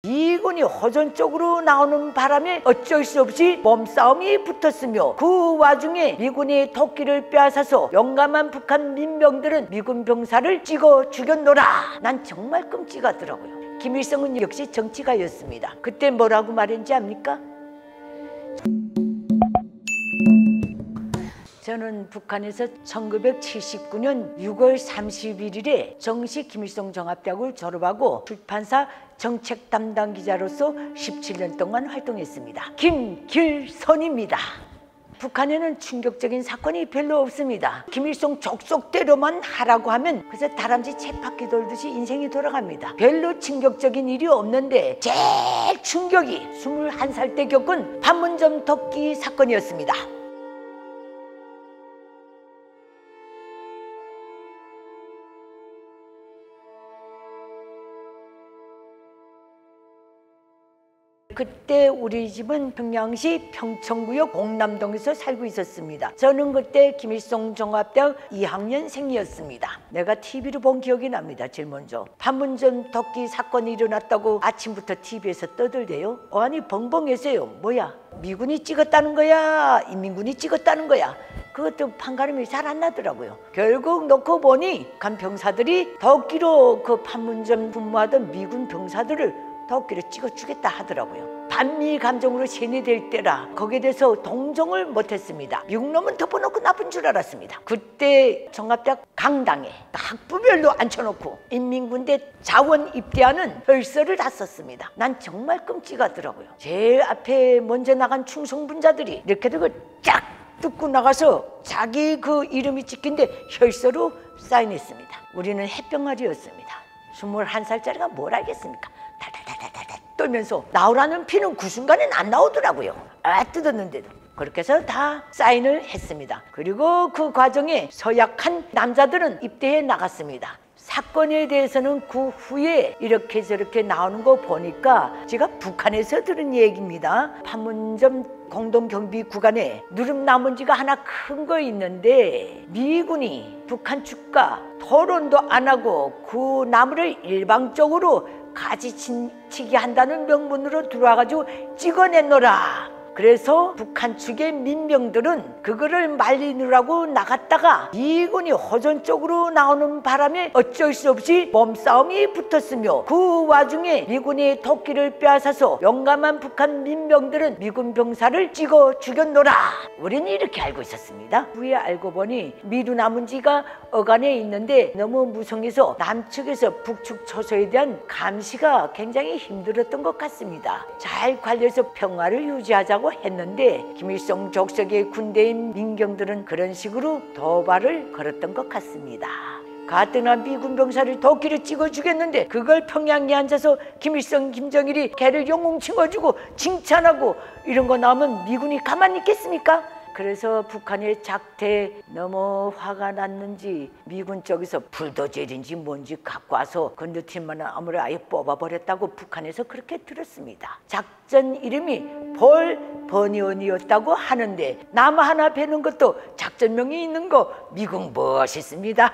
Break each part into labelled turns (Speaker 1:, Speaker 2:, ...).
Speaker 1: 미군이 호전 쪽으로 나오는 바람에 어쩔 수 없이 몸싸움이 붙었으며, 그 와중에 미군이 토끼를 빼앗아서 용감한 북한 민병들은 미군 병사를 찍어 죽였노라. 난 정말 끔찍하더라고요. 김일성은 역시 정치가였습니다. 그때 뭐라고 말했는지 압니까? 저는 북한에서 1979년 6월 31일에 정식 김일성 종합대학을 졸업하고 출판사 정책 담당 기자로서 17년 동안 활동했습니다. 김길선입니다. 북한에는 충격적인 사건이 별로 없습니다. 김일성 족속대로만 하라고 하면 그래서 다람쥐 쳇바퀴 돌듯이 인생이 돌아갑니다. 별로 충격적인 일이 없는데 제일 충격이 21살 때 겪은 판문점 덮기 사건이었습니다. 그때 우리 집은 평양시 평천구역 공남동에서 살고 있었습니다. 저는 그때 김일성 종합대학 2학년생이었습니다. 내가 TV로 본 기억이 납니다. 제일 먼저 판문점 덮기 사건이 일어났다고 아침부터 TV에서 떠들대요. 아니 벙벙했어요. 뭐야, 미군이 찍었다는 거야, 인민군이 찍었다는 거야. 그것도 판가름이 잘 안 나더라고요. 결국 놓고 보니 간 병사들이 덮기로 그 판문점 근무하던 미군 병사들을 덮기로 찍어주겠다 하더라고요. 반미 감정으로 세뇌될 때라 거기에 대해서 동정을 못했습니다. 미국 놈은 덮어놓고 나쁜 줄 알았습니다. 그때 종합대학 강당에 학부별로 앉혀놓고 인민군대 자원 입대하는 혈서를 다 썼습니다. 난 정말 끔찍하더라고요. 제일 앞에 먼저 나간 충성분자들이 이렇게 되고 쫙 뜯고 나가서 자기 그 이름이 찍힌데 혈서로 사인했습니다. 우리는 햇병아리였습니다. 21살짜리가 뭘 알겠습니까? 달달달달달 떨면서 나오라는 피는 그 순간엔 안 나오더라고요. 뜯었는데도. 그렇게 해서 다 사인을 했습니다. 그리고 그 과정에 서약한 남자들은 입대해 나갔습니다. 사건에 대해서는 그 후에 이렇게 저렇게 나오는 거 보니까 제가 북한에서 들은 얘기입니다. 판문점 공동경비 구간에 누름나무지가 하나 큰 거 있는데 미군이 북한 측과 토론도 안 하고 그 나무를 일방적으로 가지치기 한다는 명분으로 들어와가지고 찍어내노라. 그래서 북한 측의 민병들은 그거를 말리느라고 나갔다가 미군이 호전 쪽으로 나오는 바람에 어쩔 수 없이 몸싸움이 붙었으며, 그 와중에 미군이 토끼를 빼앗아서 용감한 북한 민병들은 미군 병사를 찍어 죽였노라. 우리는 이렇게 알고 있었습니다. 후에 알고 보니 미루나문지가 어간에 있는데 너무 무성해서 남측에서 북측 초소에 대한 감시가 굉장히 힘들었던 것 같습니다. 잘 관리해서 평화를 유지하자고 했는데 김일성 족속의 군대인 민경들은 그런 식으로 도발을 걸었던 것 같습니다. 가뜩한 미군 병사를 도끼를 찍어 주겠는데 그걸 평양에 앉아서 김일성, 김정일이 걔를 영웅 칭어주고 칭찬하고 이런 거 나오면 미군이 가만히 있겠습니까? 그래서 북한의 작태에 너무 화가 났는지 미군 쪽에서 불도저인지 뭔지 갖고 와서 건너팀만 아무를 아예 뽑아버렸다고 북한에서 그렇게 들었습니다. 작전 이름이 볼버니온이었다고 하는데 나무 하나 베는 것도 작전명이 있는 거 미국 멋있습니다.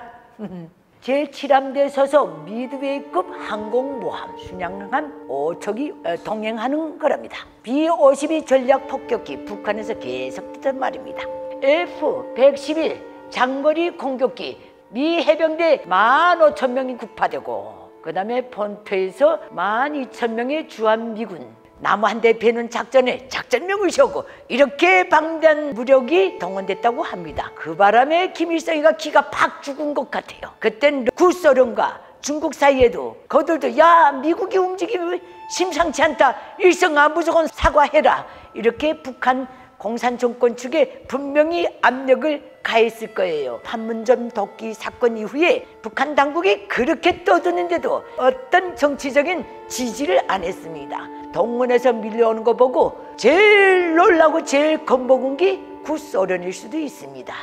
Speaker 1: 제7함대에 서서 미드웨이급 항공모함 순양함 5척이 동행하는 거랍니다. B-52 전략폭격기 북한에서 계속 뜨던 말입니다. F-111 장거리 공격기 미 해병대 15,000명이 국파되고, 그 다음에 본토에서 12,000명의 주한미군 나무 한 대 베는 작전에 작전명을 세우고 이렇게 방대한 무력이 동원됐다고 합니다. 그 바람에 김일성이가 기가 팍 죽은 것 같아요. 그땐 구소련과 중국 사이에도 거들도 야 미국이 움직임이 심상치 않다, 일성아 무조건 사과해라, 이렇게 북한 공산 정권 측에 분명히 압력을 가했을 거예요. 판문점 덮기 사건 이후에 북한 당국이 그렇게 떠드는데도 어떤 정치적인 지지를 안 했습니다. 동원해서 밀려오는 거 보고 제일 놀라고 제일 겁먹은 게 구소련일 수도 있습니다.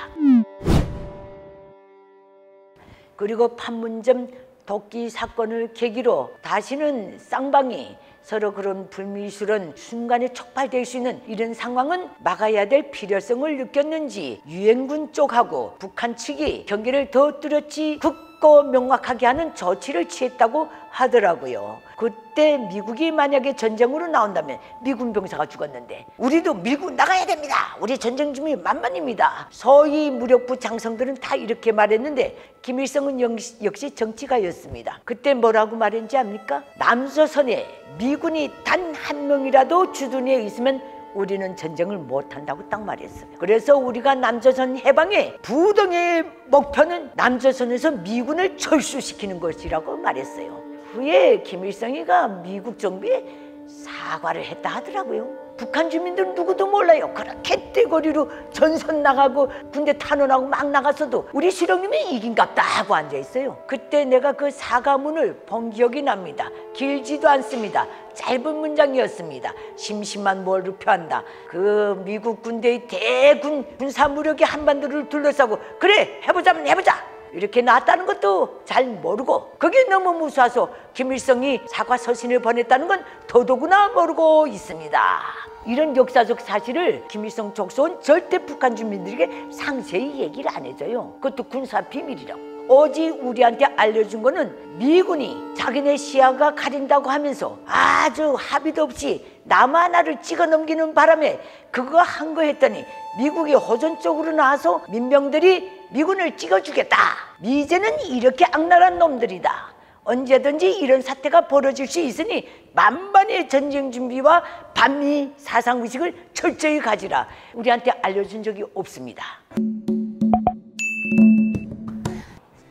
Speaker 1: 그리고 판문점 덮기 사건을 계기로 다시는 쌍방이 서로 그런 불미스러운 순간에 촉발될 수 있는 이런 상황은 막아야 될 필요성을 느꼈는지 유엔군 쪽하고 북한 측이 경계를 더 뚫었지 찍고 명확하게 하는 조치를 취했다고 하더라고요. 그때 미국이 만약에 전쟁으로 나온다면 미군 병사가 죽었는데 우리도 미국 나가야 됩니다. 우리 전쟁 준비 만만입니다. 서희 무력부 장성들은 다 이렇게 말했는데 김일성은 역시 정치가였습니다. 그때 뭐라고 말했는지 압니까? 남조선에 미군이 단 한 명이라도 주둔해 있으면 우리는 전쟁을 못한다고 딱 말했어요. 그래서 우리가 남조선 해방의 부동의 목표는 남조선에서 미군을 철수시키는 것이라고 말했어요. 후에 김일성이가 미국 정부에 사과를 했다 하더라고요. 북한 주민들은 누구도 몰라요. 그렇게 떼거리로 전선 나가고 군대 탄원하고 막 나갔어도 우리 실령님이 이긴갑다 하고 앉아있어요. 그때 내가 그 사과문을 본 기억이 납니다. 길지도 않습니다. 짧은 문장이었습니다. 심심한 몰루 표한다. 그 미국 군대의 대군 군사무력이 한반도를 둘러싸고 그래 해보자면 해보자 이렇게 나왔다는 것도 잘 모르고 그게 너무 무서워서 김일성이 사과 서신을 보냈다는 건 더더구나 모르고 있습니다. 이런 역사적 사실을 김일성 족속은 절대 북한 주민들에게 상세히 얘기를 안 해줘요. 그것도 군사 비밀이라고. 오직 우리한테 알려준 거는 미군이 자기네 시야가 가린다고 하면서 아주 합의도 없이 남 하나를 찍어 넘기는 바람에 그거 한 거 했더니 미국이 호전 쪽으로 나와서 민병들이 미군을 찍어주겠다. 미제는 이렇게 악랄한 놈들이다. 언제든지 이런 사태가 벌어질 수 있으니 만반의 전쟁 준비와 반미 사상의식을 철저히 가지라. 우리한테 알려준 적이 없습니다.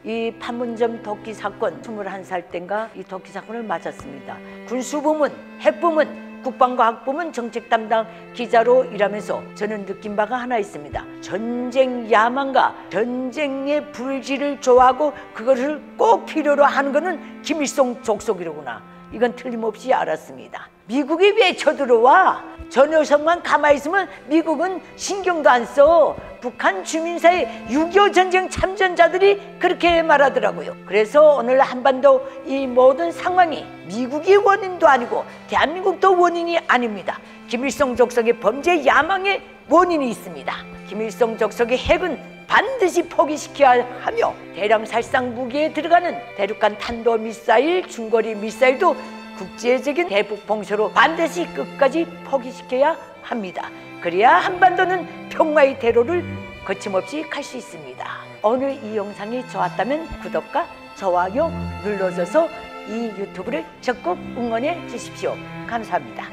Speaker 1: 이 판문점 도끼 사건 21살 땐가 이 도끼 사건을 맞았습니다. 군수부문, 핵부문, 국방과학부문 정책 담당 기자로 일하면서 저는 느낀 바가 하나 있습니다. 전쟁 야망과 전쟁의 불질을 좋아하고 그것을 꼭 필요로 하는 것은 김일성 족속이로구나. 이건 틀림없이 알았습니다. 미국이 왜 쳐들어와? 저 녀석만 가만히 있으면 미국은 신경도 안 써. 북한 주민사회 6.25 전쟁 참전자들이 그렇게 말하더라고요. 그래서 오늘 한반도 이 모든 상황이 미국이 원인도 아니고 대한민국도 원인이 아닙니다. 김일성 족속의 범죄 야망의 원인이 있습니다. 김일성 족속의 핵은 반드시 포기시켜야 하며 대량 살상 무기에 들어가는 대륙간 탄도미사일, 중거리 미사일도 국제적인 대북 봉쇄로 반드시 끝까지 포기시켜야 합니다. 그래야 한반도는 평화의 대로를 거침없이 갈 수 있습니다. 오늘 이 영상이 좋았다면 구독과 좋아요 눌러줘서 이 유튜브를 적극 응원해 주십시오. 감사합니다.